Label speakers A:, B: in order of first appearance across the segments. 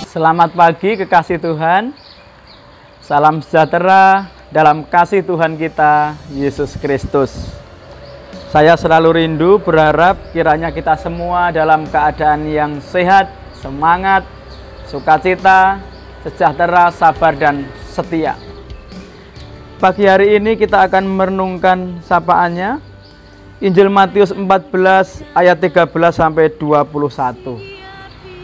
A: Selamat pagi kekasih Tuhan. Salam sejahtera dalam kasih Tuhan kita Yesus Kristus. Saya selalu rindu berharap kiranya kita semua dalam keadaan yang sehat, semangat, sukacita, sejahtera, sabar dan setia. Pagi hari ini kita akan merenungkan sapaannya Injil Matius 14 ayat 13 sampai 21.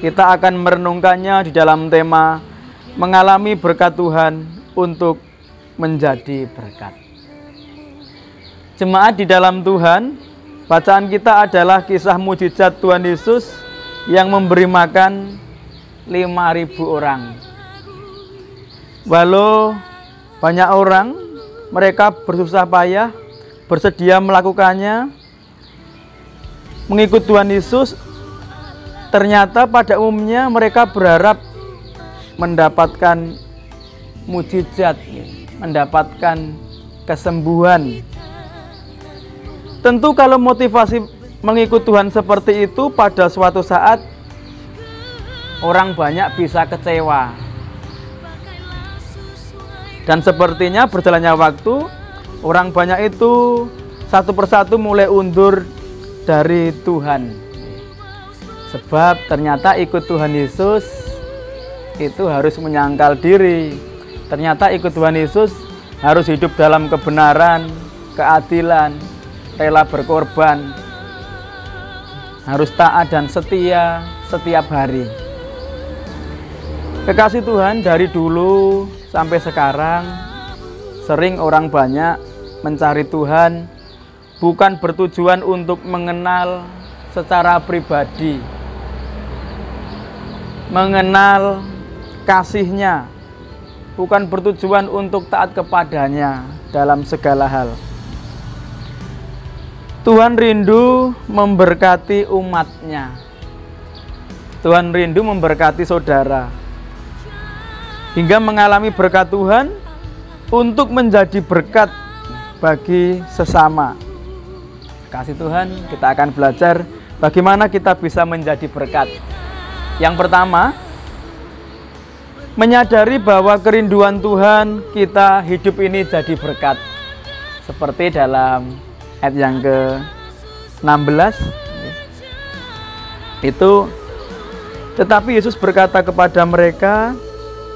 A: Kita akan merenungkannya di dalam tema mengalami berkat Tuhan untuk menjadi berkat. Jemaat di dalam Tuhan, bacaan kita adalah kisah mujizat Tuhan Yesus yang memberi makan 5.000 orang. Walau banyak orang, mereka bersusah payah, bersedia melakukannya, mengikut Tuhan Yesus. Ternyata pada umumnya mereka berharap mendapatkan mujizat, mendapatkan kesembuhan. Tentu kalau motivasi mengikut Tuhan seperti itu, pada suatu saat orang banyak bisa kecewa. Dan sepertinya berjalannya waktu, orang banyak itu satu persatu mulai undur dari Tuhan. Sebab ternyata ikut Tuhan Yesus itu harus menyangkal diri. Ternyata ikut Tuhan Yesus harus hidup dalam kebenaran, keadilan, rela berkorban, harus taat dan setia setiap hari. Kekasih Tuhan, dari dulu sampai sekarang sering orang banyak mencari Tuhan bukan bertujuan untuk mengenal secara pribadi, mengenal kasih-Nya, bukan bertujuan untuk taat kepadanya dalam segala hal. Tuhan rindu memberkati umat-Nya. Tuhan rindu memberkati saudara, hingga mengalami berkat Tuhan untuk menjadi berkat bagi sesama. Kasih Tuhan, kita akan belajar bagaimana kita bisa menjadi berkat. Yang pertama, menyadari bahwa kerinduan Tuhan kita hidup ini jadi berkat. Seperti dalam ayat yang ke-16 itu, tetapi Yesus berkata kepada mereka,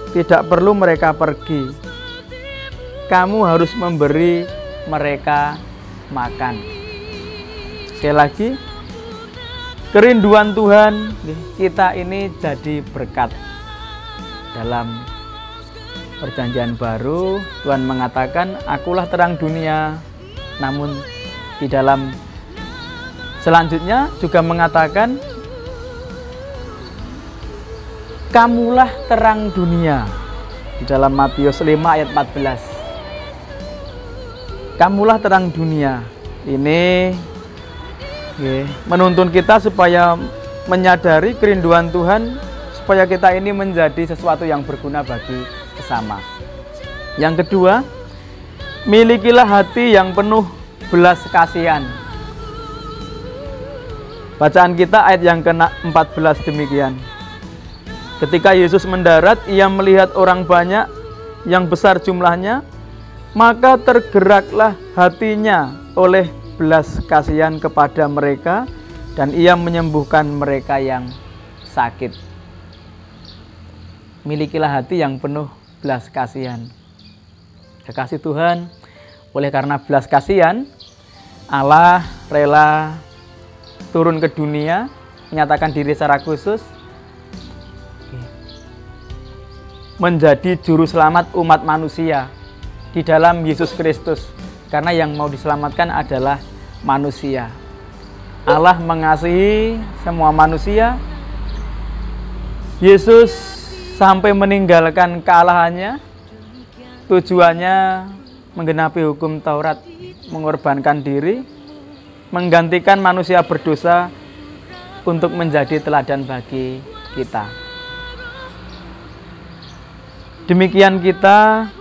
A: tidak perlu mereka pergi. Kamu harus memberi mereka makan. Sekali lagi, kerinduan Tuhan kita ini jadi berkat. Dalam perjanjian baru Tuhan mengatakan, akulah terang dunia. Namun di dalam selanjutnya juga mengatakan, kamulah terang dunia. Di dalam Matius 5 ayat 14. Kamulah terang dunia. Ini menuntun kita supaya menyadari kerinduan Tuhan, supaya kita ini menjadi sesuatu yang berguna bagi sesama. Yang kedua, milikilah hati yang penuh belas kasihan. Bacaan kita ayat yang ke-14 demikian. Ketika Yesus mendarat, ia melihat orang banyak yang besar jumlahnya, maka tergeraklah hatinya oleh belas kasihan kepada mereka, dan ia menyembuhkan mereka yang sakit. Milikilah hati yang penuh belas kasihan. Kekasih Tuhan, oleh karena belas kasihan, Allah rela turun ke dunia, menyatakan diri secara khusus, menjadi juru selamat umat manusia di dalam Yesus Kristus. Karena yang mau diselamatkan adalah manusia. Allah mengasihi semua manusia. Yesus sampai meninggalkan kealahannya, tujuannya menggenapi hukum Taurat, mengorbankan diri, menggantikan manusia berdosa untuk menjadi teladan bagi kita. Demikian kita,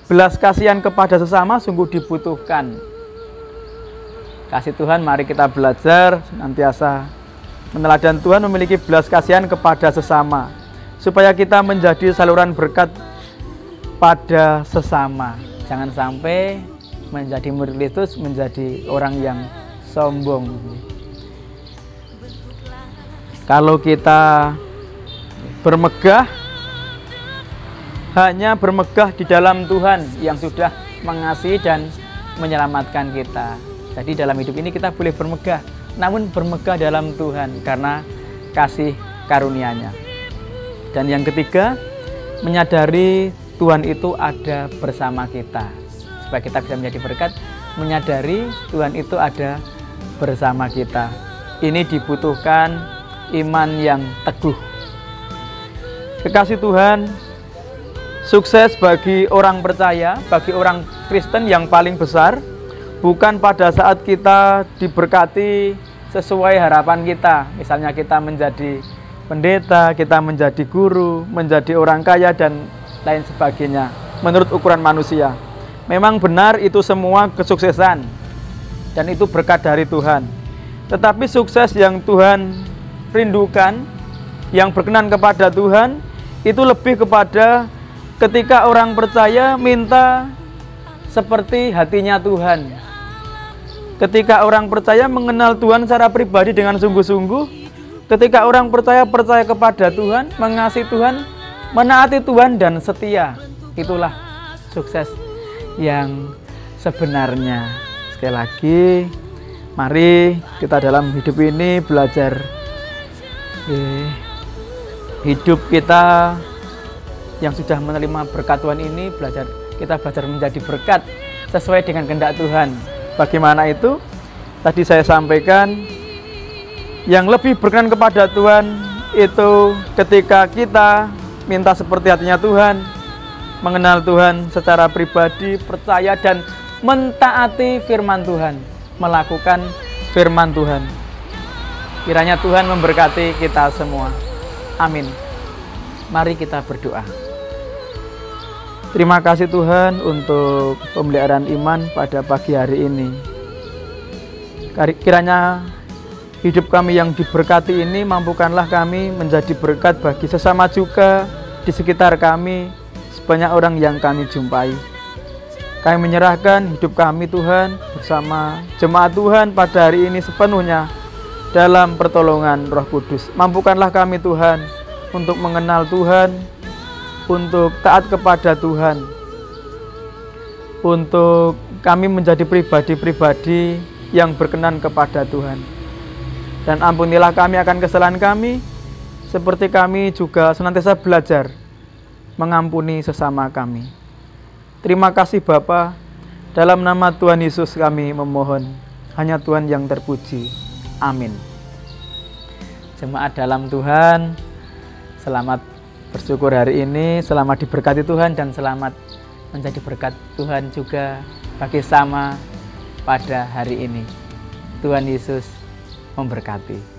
A: belas kasihan kepada sesama sungguh dibutuhkan. Kasih Tuhan, mari kita belajar senantiasa meneladani Tuhan, memiliki belas kasihan kepada sesama. supaya kita menjadi saluran berkat pada sesama. Jangan sampai menjadi murid Kristus menjadi orang yang sombong. Kalau kita bermegah, hanya bermegah di dalam Tuhan yang sudah mengasihi dan menyelamatkan kita. Jadi dalam hidup ini kita boleh bermegah, namun bermegah dalam Tuhan karena kasih karunia-Nya. Dan yang ketiga, menyadari Tuhan itu ada bersama kita. Supaya kita bisa menjadi berkat, menyadari Tuhan itu ada bersama kita. Ini dibutuhkan iman yang teguh. Kekasih Tuhan, sukses bagi orang percaya, bagi orang Kristen yang paling besar, bukan pada saat kita diberkati sesuai harapan kita. Misalnya kita menjadi pendeta, kita menjadi guru, menjadi orang kaya, dan lain sebagainya. Menurut ukuran manusia. Memang benar itu semua kesuksesan, dan itu berkat dari Tuhan. Tetapi sukses yang Tuhan rindukan, yang berkenan kepada Tuhan, itu lebih kepada ketika orang percaya minta seperti hatinya Tuhan. Ketika orang percaya mengenal Tuhan secara pribadi dengan sungguh-sungguh, ketika orang percaya kepada Tuhan, mengasihi Tuhan, menaati Tuhan, dan setia. Itulah sukses yang sebenarnya. Sekali lagi, mari kita dalam hidup ini belajar hidup kita yang sudah menerima berkat Tuhan ini, kita belajar menjadi berkat sesuai dengan kehendak Tuhan. Bagaimana itu? Tadi saya sampaikan, yang lebih berkenan kepada Tuhan itu ketika kita minta seperti hatinya Tuhan, mengenal Tuhan secara pribadi, percaya dan mentaati firman Tuhan, melakukan firman Tuhan. Kiranya Tuhan memberkati kita semua. Amin. Mari kita berdoa. Terima kasih Tuhan untuk pemeliharaan iman pada pagi hari ini. Kiranya hidup kami yang diberkati ini mampukanlah kami menjadi berkat bagi sesama juga di sekitar kami, sebanyak orang yang kami jumpai. Kami menyerahkan hidup kami Tuhan bersama jemaat Tuhan pada hari ini sepenuhnya dalam pertolongan Roh Kudus. Mampukanlah kami Tuhan untuk mengenal Tuhan, untuk taat kepada Tuhan, untuk kami menjadi pribadi-pribadi yang berkenan kepada Tuhan. Dan ampunilah kami akan kesalahan kami, seperti kami juga senantiasa belajar mengampuni sesama kami. Terima kasih Bapa, dalam nama Tuhan Yesus kami memohon, hanya Tuhan yang terpuji. Amin. Jemaat dalam Tuhan, selamat bersyukur hari ini, selamat diberkati Tuhan, dan selamat menjadi berkat Tuhan juga bagi sama pada hari ini. Tuhan Yesus memberkati.